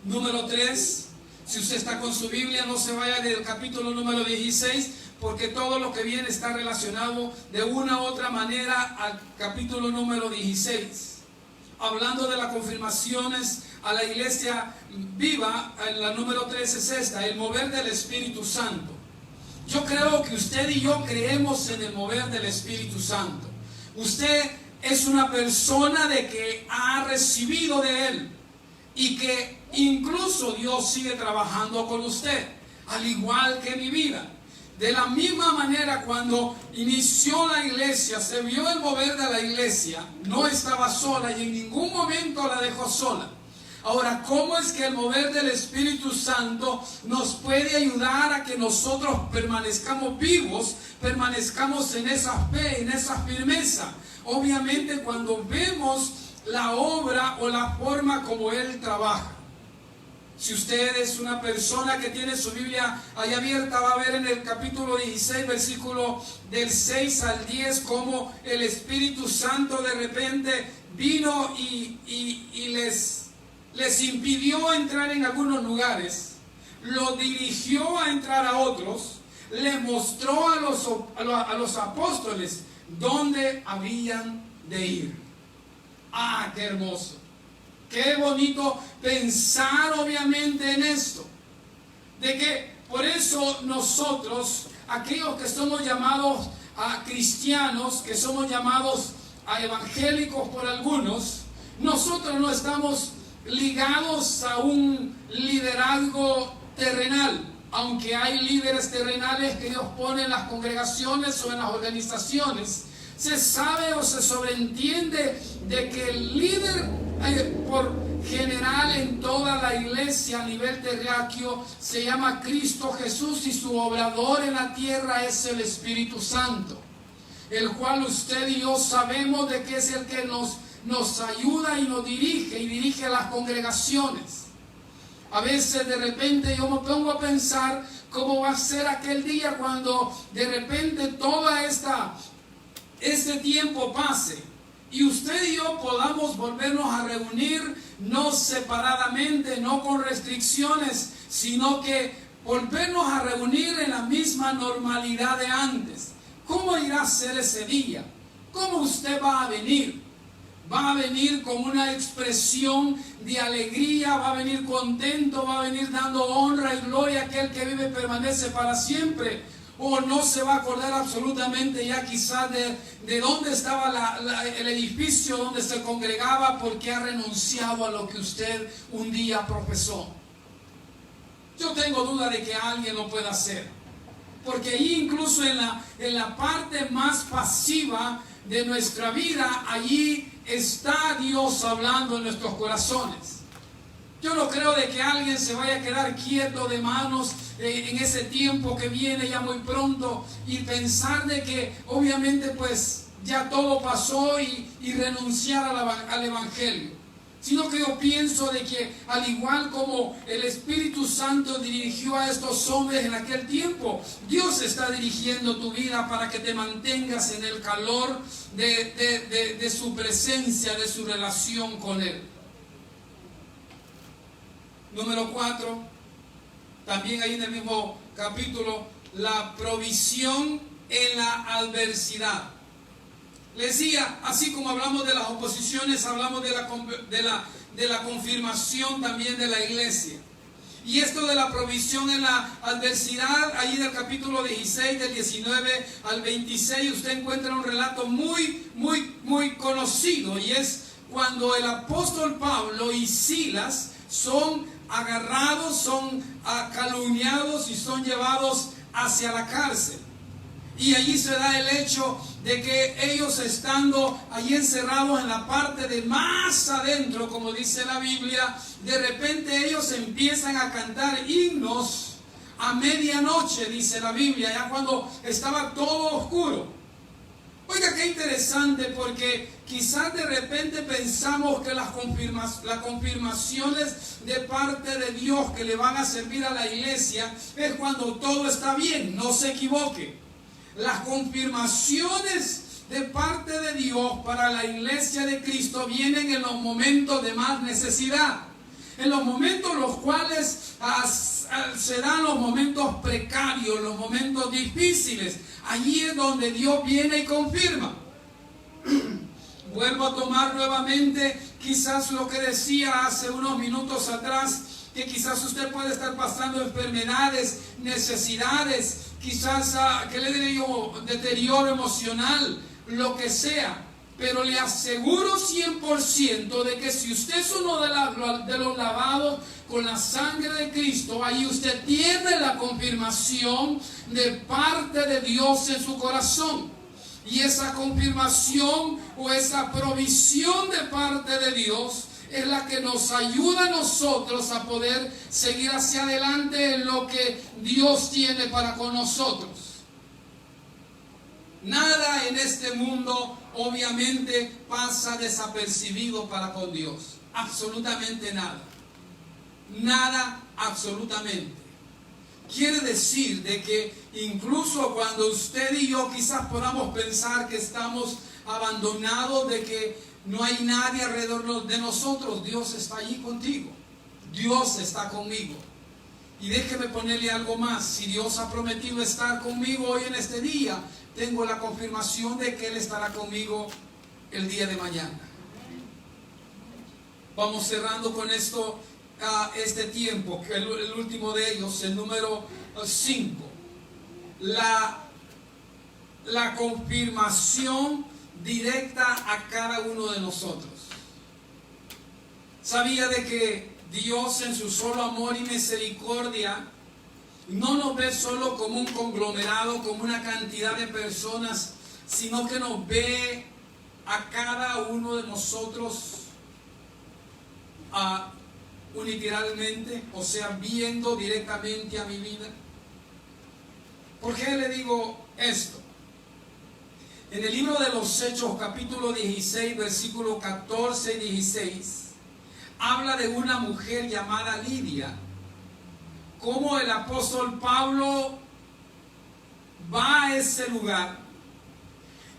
Número 3, si usted está con su Biblia, no se vaya del capítulo número 16, porque todo lo que viene está relacionado de una u otra manera al capítulo número 16. Hablando de las confirmaciones a la iglesia viva, la número 3 es esta: el mover del Espíritu Santo. Yo creo que usted y yo creemos en el mover del Espíritu Santo. Usted es una persona de que ha recibido de Él, y que incluso Dios sigue trabajando con usted, al igual que mi vida. De la misma manera, cuando inició la iglesia, se vio el mover de la iglesia, no estaba sola y en ningún momento la dejó sola. Ahora, ¿cómo es que el mover del Espíritu Santo nos puede ayudar a que nosotros permanezcamos vivos, permanezcamos en esa fe, en esa firmeza? Obviamente, cuando vemos la obra o la forma como Él trabaja. Si usted es una persona que tiene su Biblia ahí abierta, va a ver en el capítulo 16, versículo del 6 al 10, cómo el Espíritu Santo de repente vino y les impidió entrar en algunos lugares, lo dirigió a entrar a otros, les mostró a los apóstoles dónde habían de ir. ¡Ah, qué hermoso! Qué bonito pensar obviamente en esto, de que por eso nosotros, aquellos que somos llamados a cristianos, que somos llamados a evangélicos por algunos, nosotros no estamos ligados a un liderazgo terrenal, aunque hay líderes terrenales que Dios pone en las congregaciones o en las organizaciones. Se sabe o se sobreentiende de que el líder por general en toda la iglesia a nivel terráqueo se llama Cristo Jesús, y su obrador en la tierra es el Espíritu Santo, el cual usted y yo sabemos de que es el que nos ayuda y nos dirige, y dirige a las congregaciones. A veces de repente yo me pongo a pensar cómo va a ser aquel día cuando de repente toda este tiempo pase y usted y yo podamos volvernos a reunir, no separadamente, no con restricciones, sino que volvernos a reunir en la misma normalidad de antes. ¿Cómo irá a ser ese día? ¿Cómo usted va a venir? ¿Va a venir con una expresión de alegría? ¿Va a venir contento? ¿Va a venir dando honra y gloria a aquel que vive y permanece para siempre? ¿O no se va a acordar absolutamente ya quizás de dónde estaba el edificio donde se congregaba, porque ha renunciado a lo que usted un día profesó? Yo tengo duda de que alguien lo pueda hacer, porque allí incluso en la parte más pasiva de nuestra vida, allí está Dios hablando en nuestros corazones. Yo no creo de que alguien se vaya a quedar quieto de manos en ese tiempo que viene ya muy pronto y pensar de que obviamente pues ya todo pasó y renunciar al Evangelio. Sino que yo pienso de que al igual como el Espíritu Santo dirigió a estos hombres en aquel tiempo, Dios está dirigiendo tu vida para que te mantengas en el calor de su presencia, de su relación con Él. Número 4, también ahí en el mismo capítulo, la provisión en la adversidad. Le decía, así como hablamos de las oposiciones, hablamos de la confirmación también de la iglesia. Y esto de la provisión en la adversidad, ahí del capítulo 16, del 19 al 26, usted encuentra un relato muy conocido. Y es cuando el apóstol Pablo y Silas son agarrados, son calumniados y son llevados hacia la cárcel. Y allí se da el hecho de que ellos estando allí encerrados en la parte de más adentro, como dice la Biblia, de repente ellos empiezan a cantar himnos a medianoche, dice la Biblia, ya cuando estaba todo oscuro. Oiga, qué interesante, porque quizás de repente pensamos que las confirmaciones de parte de Dios que le van a servir a la iglesia es cuando todo está bien. No se equivoque. Las confirmaciones de parte de Dios para la iglesia de Cristo vienen en los momentos de más necesidad, en los momentos en los cuales se dan los momentos precarios, los momentos difíciles. Allí es donde Dios viene y confirma. Vuelvo a tomar nuevamente quizás lo que decía hace unos minutos atrás, que quizás usted puede estar pasando enfermedades, necesidades, quizás, ¿qué le diré yo?, deterioro emocional, lo que sea. Pero le aseguro 100% de que si usted es uno de los lavados con la sangre de Cristo, ahí usted tiene la confirmación de parte de Dios en su corazón. Y esa confirmación o esa provisión de parte de Dios es la que nos ayuda a nosotros a poder seguir hacia adelante en lo que Dios tiene para con nosotros. Nada en este mundo obviamente pasa desapercibido para con Dios. Absolutamente nada. Nada absolutamente. Quiere decir de que incluso cuando usted y yo quizás podamos pensar que estamos abandonados, de que no hay nadie alrededor de nosotros, Dios está allí contigo. Dios está conmigo. Y déjeme ponerle algo más. Si Dios ha prometido estar conmigo hoy en este día, tengo la confirmación de que Él estará conmigo el día de mañana. Vamos cerrando con esto, este tiempo, que el último de ellos, el número 5. La confirmación directa a cada uno de nosotros. Sabía de que Dios en su solo amor y misericordia no nos ve solo como un conglomerado, como una cantidad de personas, sino que nos ve a cada uno de nosotros unilateralmente, o sea, viendo directamente a mi vida. ¿Por qué le digo esto? En el libro de los Hechos, capítulo 16, versículos 14 y 16, habla de una mujer llamada Lidia. Cómo el apóstol Pablo va a ese lugar.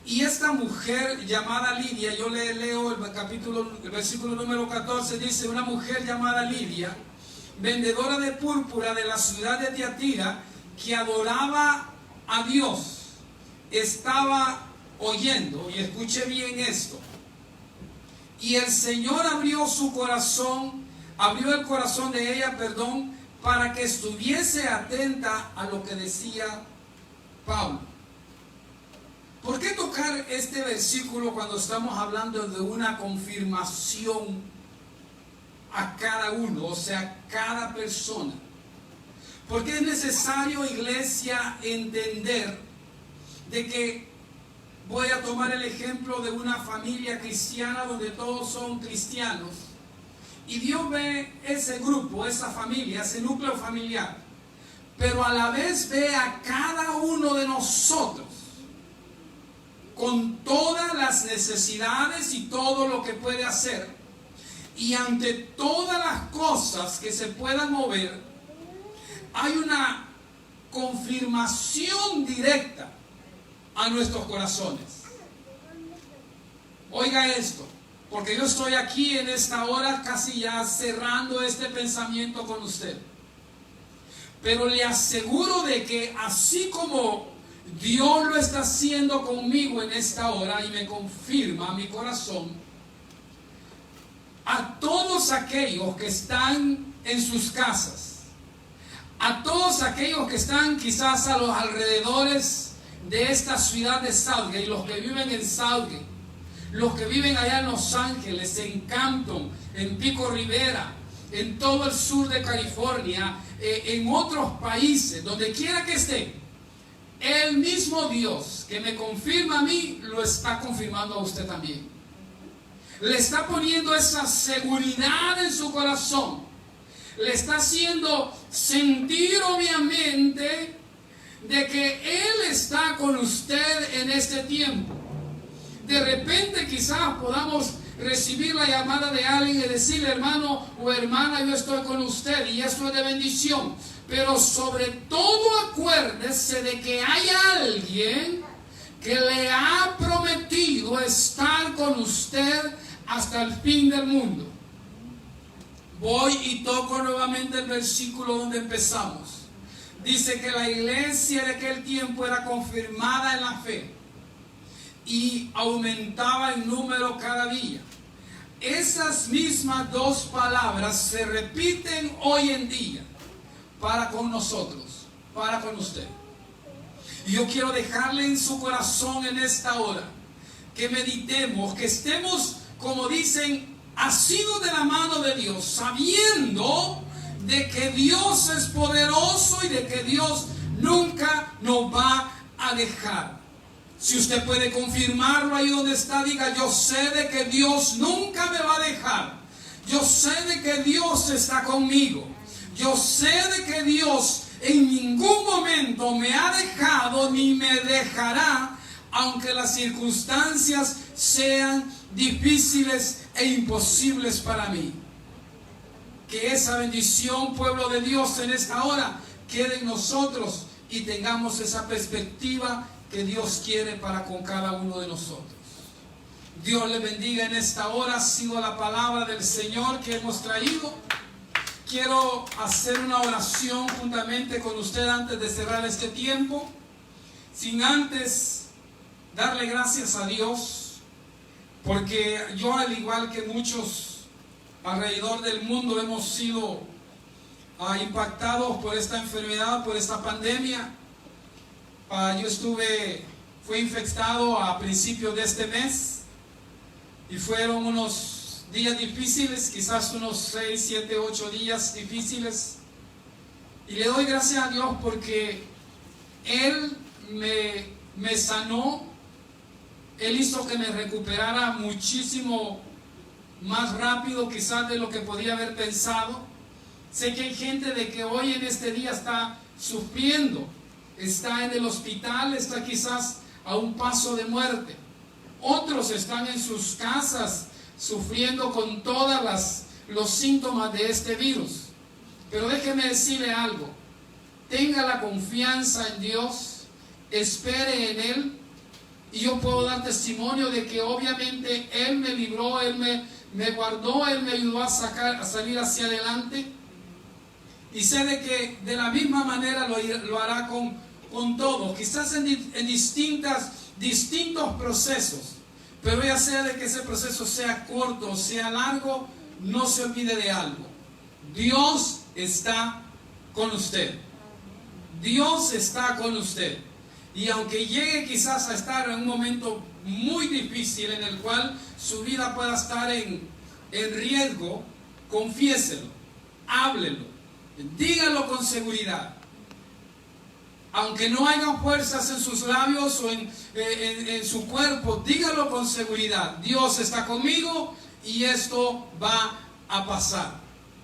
Y esta mujer llamada Lidia, yo le leo el versículo número 14, dice: una mujer llamada Lidia, vendedora de púrpura de la ciudad de Tiatira, que adoraba a Dios, estaba oyendo, y escuche bien esto, y el Señor abrió el corazón de ella, para que estuviese atenta a lo que decía Pablo. ¿Por qué tocar este versículo cuando estamos hablando de una confirmación a cada uno, o sea, cada persona? Porque es necesario, iglesia, entender de que voy a tomar el ejemplo de una familia cristiana donde todos son cristianos. Y Dios ve ese grupo, esa familia, ese núcleo familiar. Pero a la vez ve a cada uno de nosotros con todas las necesidades y todo lo que puede hacer. Y ante todas las cosas que se puedan mover, hay una confirmación directa a nuestros corazones. Oiga esto, porque yo estoy aquí en esta hora casi ya cerrando este pensamiento con usted. Pero le aseguro de que así como Dios lo está haciendo conmigo en esta hora y me confirma mi corazón, a todos aquellos que están en sus casas, a todos aquellos que están quizás a los alrededores de esta ciudad de Southgate, los que viven en Southgate, los que viven allá en Los Ángeles, en Campton, en Pico Rivera, en todo el sur de California, en otros países, donde quiera que esté, el mismo Dios que me confirma a mí, lo está confirmando a usted también. Le está poniendo esa seguridad en su corazón. Le está haciendo sentir obviamente de que Él está con usted en este tiempo. De repente quizás podamos recibir la llamada de alguien y decirle: hermano o hermana, yo estoy con usted, y esto es de bendición. Pero sobre todo acuérdese de que hay alguien que le ha prometido estar con usted hasta el fin del mundo. Voy y toco nuevamente el versículo donde empezamos. Dice que la iglesia de aquel tiempo era confirmada en la fe y aumentaba en número cada día. Esas mismas dos palabras se repiten hoy en día para con nosotros, para con usted. Y yo quiero dejarle en su corazón en esta hora que meditemos, que estemos, como dicen, asidos de la mano de Dios, sabiendo de que Dios es poderoso y de que Dios nunca nos va a dejar. Si usted puede confirmarlo ahí donde está, diga: yo sé de que Dios nunca me va a dejar. Yo sé de que Dios está conmigo. Yo sé de que Dios en ningún momento me ha dejado ni me dejará, aunque las circunstancias sean difíciles e imposibles para mí. Que esa bendición, pueblo de Dios, en esta hora quede en nosotros y tengamos esa perspectiva que Dios quiere para con cada uno de nosotros. Dios le bendiga en esta hora. Ha sido la palabra del Señor que hemos traído. Quiero hacer una oración juntamente con usted antes de cerrar este tiempo, sin antes darle gracias a Dios, porque yo, al igual que muchos alrededor del mundo, hemos sido impactados por esta enfermedad, por esta pandemia. Fui infectado a principios de este mes y fueron unos días difíciles, quizás unos 6, 7, 8 días difíciles. Y le doy gracias a Dios porque Él me sanó. Él hizo que me recuperara muchísimo más rápido quizás de lo que podía haber pensado. Sé que hay gente de que hoy en este día está sufriendo, está en el hospital, está quizás a un paso de muerte. Otros están en sus casas sufriendo con todos los síntomas de este virus. Pero déjeme decirle algo: tenga la confianza en Dios, espere en Él, y yo puedo dar testimonio de que obviamente Él me libró, Él me guardó, Él me ayudó a salir hacia adelante, y sé de que de la misma manera lo hará con todos, quizás en distintos procesos. Pero ya sea de que ese proceso sea corto o sea largo, no se olvide de algo: Dios está con usted. Dios está con usted. Y aunque llegue quizás a estar en un momento muy difícil en el cual su vida pueda estar en riesgo, confiéselo, háblelo, dígalo con seguridad. Aunque no haya fuerzas en sus labios o en su cuerpo, dígalo con seguridad. Dios está conmigo y esto va a pasar.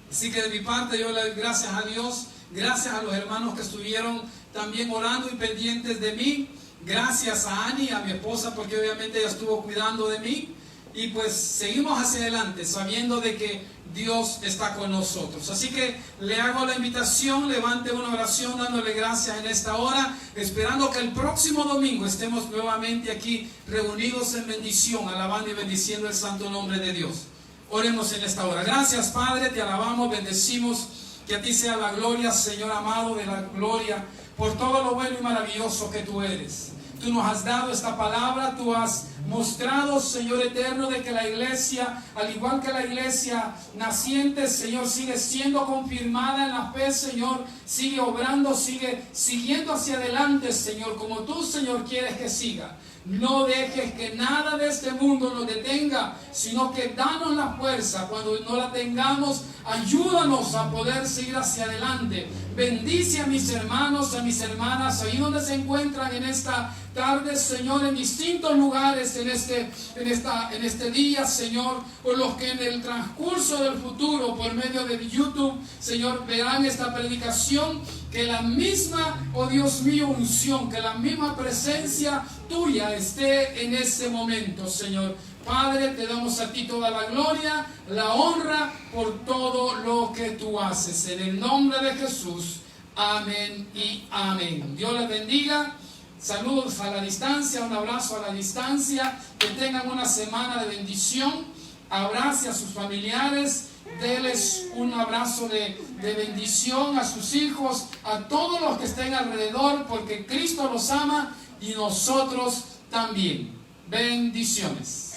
Así que de mi parte yo le doy gracias a Dios, gracias a los hermanos que estuvieron también orando y pendientes de mí. Gracias a Ani, a mi esposa, porque obviamente ella estuvo cuidando de mí. Y pues seguimos hacia adelante sabiendo de que Dios está con nosotros. Así que le hago la invitación, levante una oración dándole gracias en esta hora, esperando que el próximo domingo estemos nuevamente aquí reunidos en bendición, alabando y bendiciendo el santo nombre de Dios. Oremos en esta hora. Gracias, Padre, te alabamos, bendecimos, que a ti sea la gloria, Señor amado, de la gloria, por todo lo bueno y maravilloso que tú eres. Tú nos has dado esta palabra, tú has mostrado, Señor eterno, de que la iglesia, al igual que la iglesia naciente, Señor, sigue siendo confirmada en la fe, Señor, sigue obrando, sigue siguiendo hacia adelante, Señor, como tú, Señor, quieres que siga. No dejes que nada de este mundo nos detenga, sino que danos la fuerza cuando no la tengamos. Ayúdanos a poder seguir hacia adelante. Bendice a mis hermanos, a mis hermanas, ahí donde se encuentran en esta tarde, Señor, en distintos lugares en este día, Señor, por los que en el transcurso del futuro, por medio de YouTube, Señor, verán esta predicación, que la misma, oh Dios mío, unción, que la misma presencia tuya esté en ese momento, Señor. Padre, te damos a ti toda la gloria, la honra por todo lo que tú haces. En el nombre de Jesús, amén y amén. Dios les bendiga. Saludos a la distancia, un abrazo a la distancia. Que tengan una semana de bendición. Abrace a sus familiares. Deles un abrazo de bendición a sus hijos, a todos los que estén alrededor, porque Cristo los ama y nosotros también. Bendiciones.